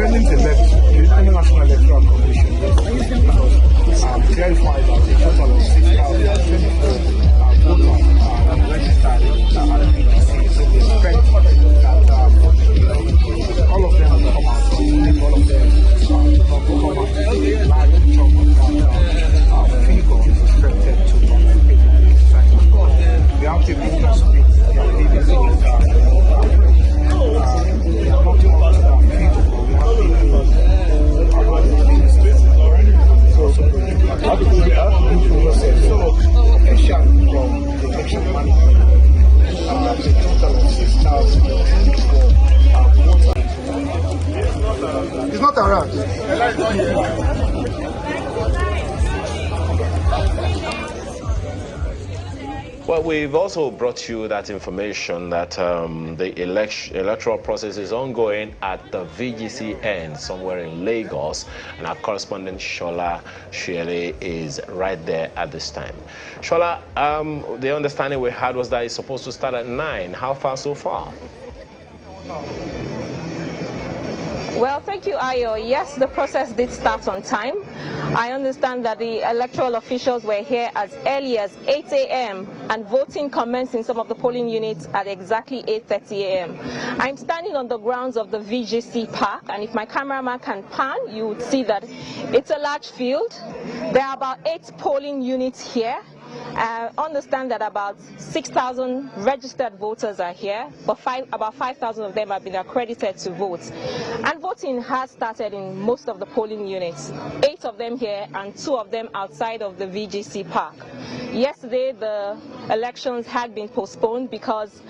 Independent National Electoral Commission clarified that a total of 6,024 voters registered at the VGC. So we expect that all of them will come out, all of them will come out live and talk about the figure is expected to participate in the exercise. We have to make us speak. We are leading to it's not around. Well, we've also brought you that information that the electoral process is ongoing at the VGC end somewhere in Lagos, and our correspondent Shola Shere is right there at this time. Shola, the understanding we had was that it's supposed to start at 9. How far so far? Well, thank you, Ayo. Yes, the process did start on time. I understand that the electoral officials were here as early as 8 a.m. and voting commenced in some of the polling units at exactly 8:30 a.m. I'm standing on the grounds of the VGC park, and if my cameraman can pan, you would see that it's a large field. There are about 8 polling units here. I understand that about 6,000 registered voters are here, but about 5,000 of them have been accredited to vote. And voting has started in most of the polling units, 8 of them here and 2 of them outside of the VGC park. Yesterday, the elections had been postponed because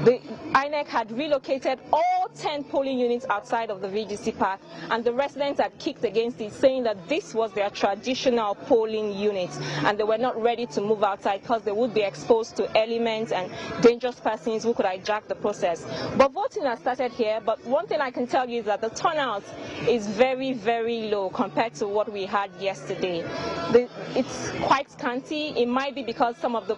the INEC had relocated all 10 polling units outside of the VGC park, and the residents had kicked against it, saying that this was their traditional polling unit, and they were not ready to move outside because they would be exposed to elements and dangerous persons who could hijack the process. But voting has started here, but one thing I can tell you is that the turnout is very, very low compared to what we had yesterday. It's quite scanty. It might be because some of the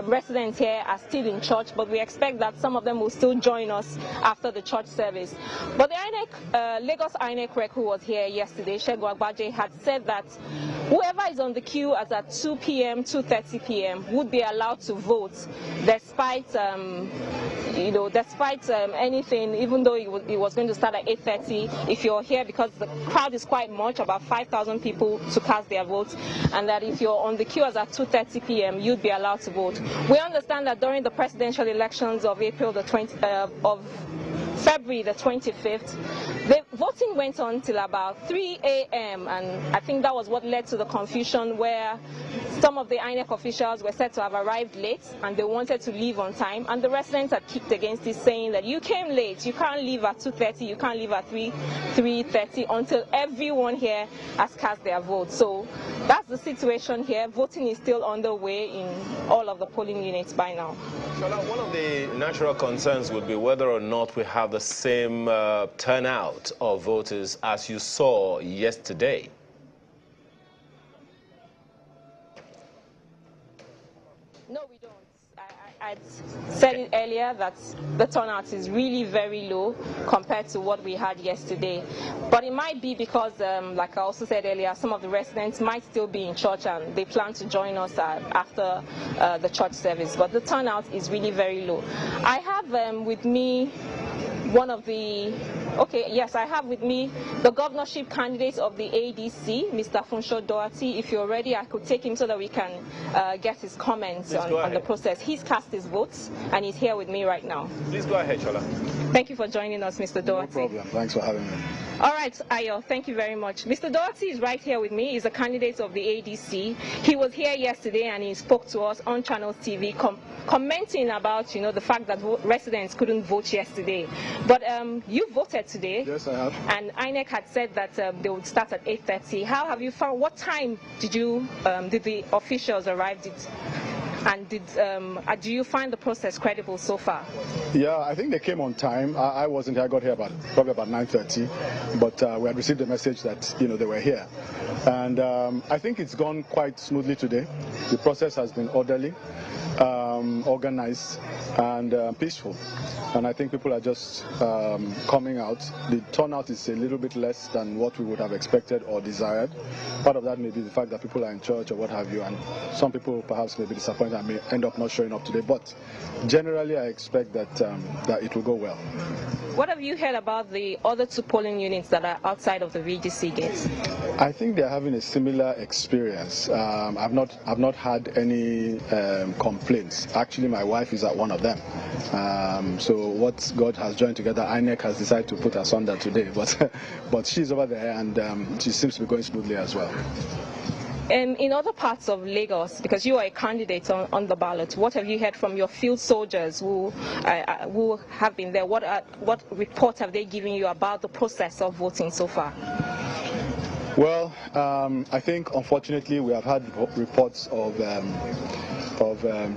residents here are still in church, but we expect that some of them will still join us after the church service. But the INEC, Lagos INEC rep who was here yesterday, Shegun Agbaje, had said that whoever is on the queue as at 2 p.m., 2:30 p.m. would be allowed to vote, despite anything, even though it was going to start at 8:30. If you're here, because the crowd is quite much, about 5,000 people to cast their votes, and that if you're on the queue as at 2:30 p.m., you'd be allowed to vote. We understand that during the presidential elections of February the 25th, the voting went on till about 3 a.m. and I think that was what led to the confusion, where some of the INEC officials were said to have arrived late and they wanted to leave on time, and the residents had kicked against it, saying that you came late, you can't leave at 2:30, you can't leave at 3:30 until everyone here has cast their vote. So that's the situation here. Voting is still underway in all of the polling units by now. One of the natural concerns would be whether or not we have the same turnout of voters as you saw yesterday. No, we don't. I said it earlier that the turnout is really very low compared to what we had yesterday. But it might be because, like I also said earlier, some of the residents might still be in church and they plan to join us after the church service. But the turnout is really very low. I have with me one of the, I have with me the governorship candidate of the ADC, Mr. Doherty. If you're ready, I could take him so that we can get his comments on the process. He's cast his votes and he's here with me right now. Please go ahead, Shola. Thank you for joining us, Mr. Doherty. No problem. Thanks for having me. All right, Ayo, thank you very much. Mr. Doherty is right here with me. He's a candidate of the ADC. He was here yesterday and he spoke to us on Channels TV, commenting about, the fact that residents couldn't vote yesterday. But you voted today. Yes, I have. And INEC had said that they would start at 8:30. How have you found? What time did the officials arrive? And do you find the process credible so far? Yeah, I think they came on time. I wasn't here. I got here probably about 9:30, but we had received a message that they were here, and I think it's gone quite smoothly today. The process has been orderly. organized and peaceful. And I think people are just coming out. The turnout is a little bit less than what we would have expected or desired. Part of that may be the fact that people are in church or what have you, and some people perhaps may be disappointed and may end up not showing up today. But generally, I expect that that it will go well. What have you heard about the other 2 polling units that are outside of the VGC gates? I think they're having a similar experience. I've not had any complaints. Actually, my wife is at one of them. So what God has joined together, INEC has decided to put asunder today. But she's over there, and she seems to be going smoothly as well. In other parts of Lagos, because you are a candidate on the ballot, what have you heard from your field soldiers who have been there? What report have they given you about the process of voting so far? Well, I think unfortunately we have had reports of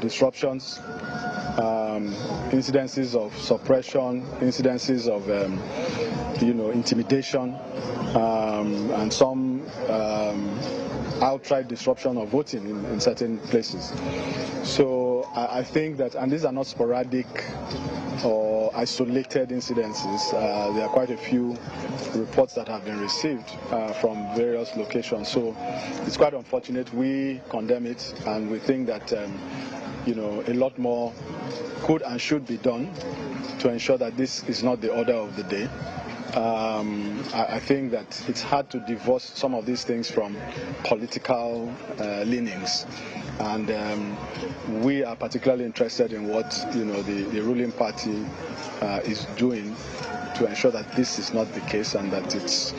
disruptions, incidences of suppression, incidences of intimidation, and some outright disruption of voting in certain places. So I think that, and these are not sporadic or isolated incidences. There are quite a few reports that have been received from various locations. So it's quite unfortunate. We condemn it, and we think that a lot more could and should be done to ensure that this is not the order of the day. I think that it's hard to divorce some of these things from political leanings, and we are particularly interested in what the ruling party is doing to ensure that this is not the case, and that it's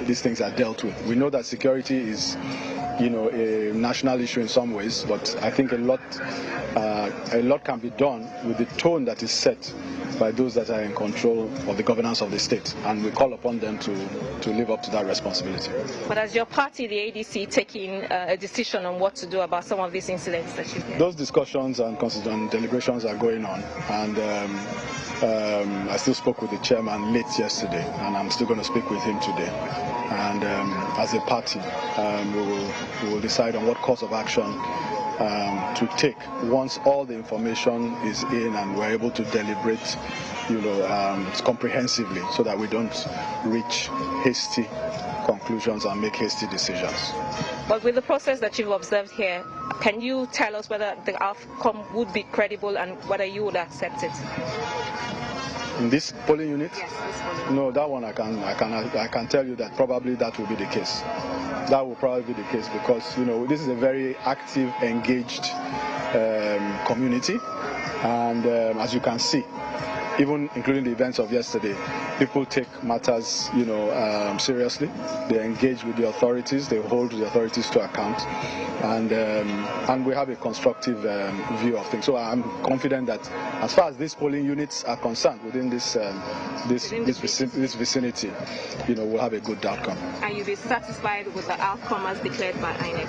these things are dealt with. We know that security is a national issue in some ways, but I think a lot can be done with the tone that is set by those that are in control of the governance of the state, and we call upon them to live up to that responsibility. But as your party, the ADC, taking a decision on what to do about some of these incidents that you heard? Those discussions and deliberations are going on, and I still spoke with the chairman late yesterday, and I'm still going to speak with him today. And as a party, we will decide on what course of action to take once all the information is in and we're able to deliberate, comprehensively, so that we don't reach hasty conclusions and make hasty decisions. But with the process that you've observed here, can you tell us whether the outcome would be credible and whether you would accept it? In this polling unit? Yes, this polling unit. No, that one I can tell you that probably that will be the case. That will probably be the case because this is a very active, engaged community, and as you can see, even including the events of yesterday, people take matters seriously. They engage with the authorities. They hold the authorities to account, and we have a constructive view of things. So I'm confident that as far as these polling units are concerned within this vicinity, we'll have a good outcome. And you'll be satisfied with the outcome as declared by INEC?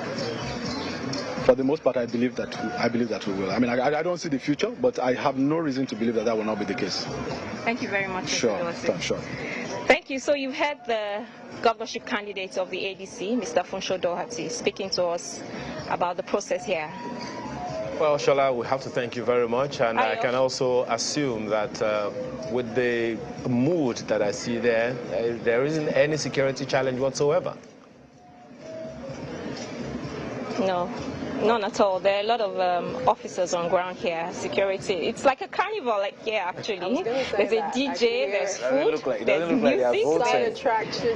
For the most part, I believe that we will. I mean, I don't see the future, but I have no reason to believe that will not be the case. Thank you very much. Sure. Thank you. So you've heard the governorship candidate of the ADC, Mr. Funsho Doherty, speaking to us about the process here. Well, Shola, we have to thank you very much, and I can also assume that with the mood that I see there, there isn't any security challenge whatsoever. No. None at all. There are a lot of officers on ground here, security. It's like a carnival, actually. There's a DJ, there's food, there's music,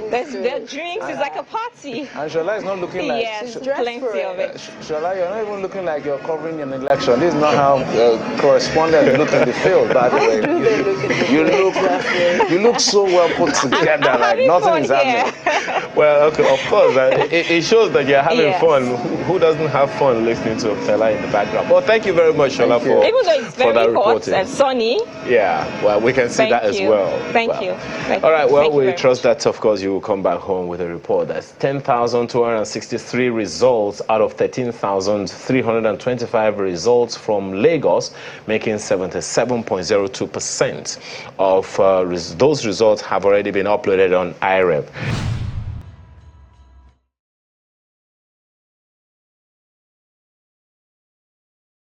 there's drinks. It's like a party. And Shola is not looking like... Yes, plenty of it. Shola, you're not even looking like you're covering an election. This is not how correspondents look in the field, by the way. You look so well put together, like nothing is happening. Well, okay, of course. It shows that you're having fun. Who doesn't have fun listening to Fela in the background? Well, thank you very much, Shola, for even though it's very hot and sunny. Yeah, well, we can see that as well. Thank you. All right, well, we trust that, of course, you will come back home with a report. That's 10,263 results out of 13,325 results from Lagos, making 77.02% of those results have already been uploaded on IREB.